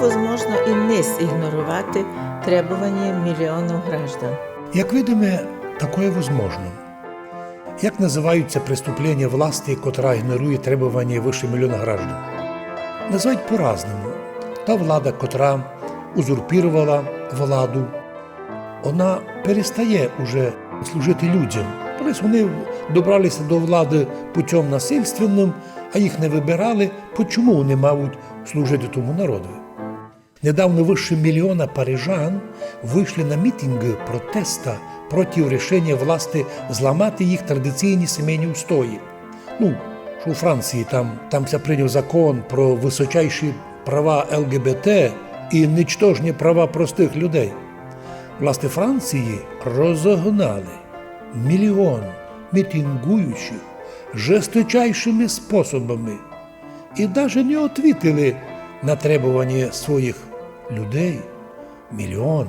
возможно и не игнорировать требования миллионов граждан. Як видиме, такое возможно. Як називаються преступлення власті, котра ігнорує требування вище мільйона граждан? Називають по-разному. Та влада, котра узурпірувала владу, вона перестає уже служити людям. Тобто вони добралися до влади путем насильственним, а їх не вибирали. Чому вони мають служити тому народу? Недавно вище мільйона парижан вийшли на мітинги протеста проти рішення власти зламати їх традиційні сімейні устої. Що у Франції там прийняв закон про височайші права ЛГБТ і нічтожні права простих людей. Власти Франції розогнали мільйон мітингуючих жесточайшими способами і навіть не відповіли на требування своїх людей. Мільйон,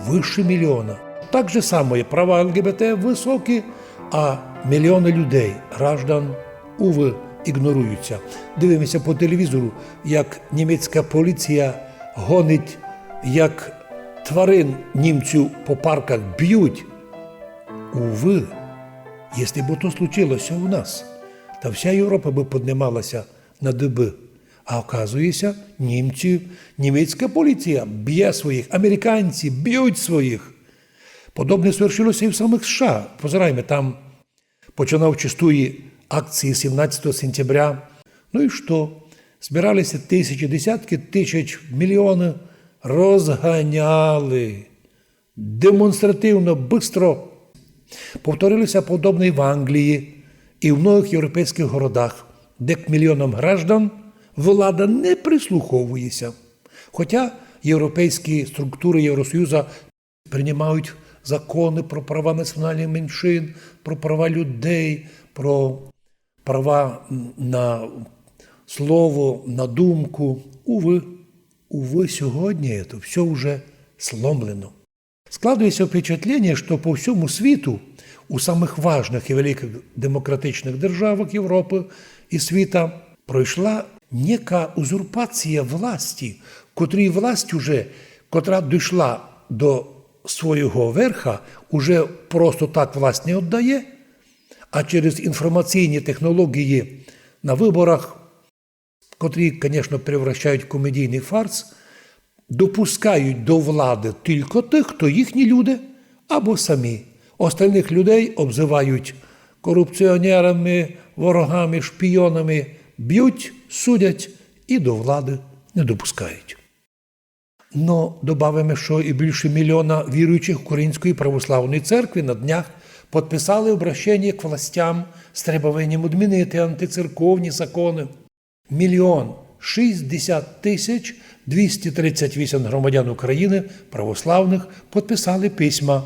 вище мільйона. Так же само права ЛГБТ високі, а мільйони людей, граждан, уве, ігноруються. Дивимося по телевізору, як німецька поліція гонить, як тварин німців по парках б'ють. Уве, якщо б то случилося у нас, то вся Європа би піднімалася на дуби. А оказується, німецька поліція б'є своїх, американці б'ють своїх. Подобне свершилося і в самих США. Позираємо, там починав чистої акції 17 сентября. Ну і що? Збиралися тисячі, десятки тисяч, мільйони, розганяли. Демонстративно, бистро. Повторилося подобне і в Англії, і в многих європейських городах, де к мільйонам граждан влада не прислуховується. Хоча європейські структури Євросоюзу приймають закони про права національних меншин, про права людей, про права на слово, на думку. Увы, сьогодні це все вже сломлено. Складується впечатлення, що по всьому світу, у самих важних і великих демократичних державах Європи і світа, пройшла нека узурпація власті, котрій власть уже, котра дійшла до свого верха, уже просто так власть не віддає, а через інформаційні технології на виборах, котрі, звісно, перевращають в комедійний фарс, допускають до влади тільки тих, хто їхні люди, або самі. Остальних людей обзивають корупціонерами, ворогами, шпіонами, б'ють, судять і до влади не допускають. Но добавимо, що і більше мільйона віруючих Української православної церкви на днях підписали обращення к властям з требуванням відмінити антицерковні закони. 1 060 238 громадян України православних підписали письма,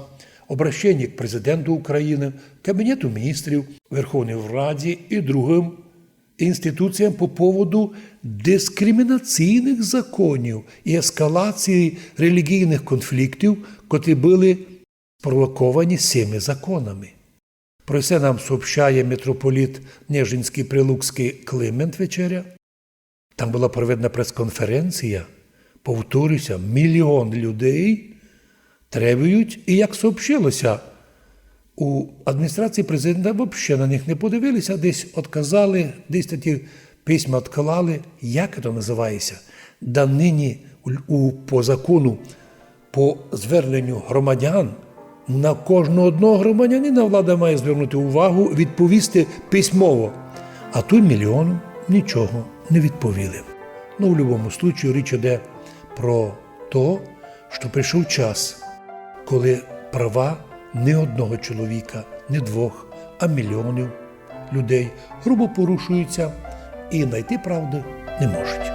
обращення к президенту України, Кабінету міністрів, Верховній Раді і другим інституціям по поводу дискримінаційних законів і ескалації релігійних конфліктів, котрі були спровоковані цими законами. Про це нам сообщає митрополит Нежинський Прилуцький Климент вечеря. Там була проведена прес-конференція, повторюся, 1 мільйон людей требують, і як сообщилося, у адміністрації президента взагалі на них не подивилися, десь відказали, десь ті письма відклали. Як це називається? Да нині по закону, по зверненню громадян, на кожного одного громадянина влада має звернути увагу, відповісти письмово. А тут 1 мільйону нічого не відповіли. В будь-якому випадку річ йде про те, що прийшов час, коли права не одного чоловіка, не двох, а мільйонів людей грубо порушуються і знайти правди не можуть.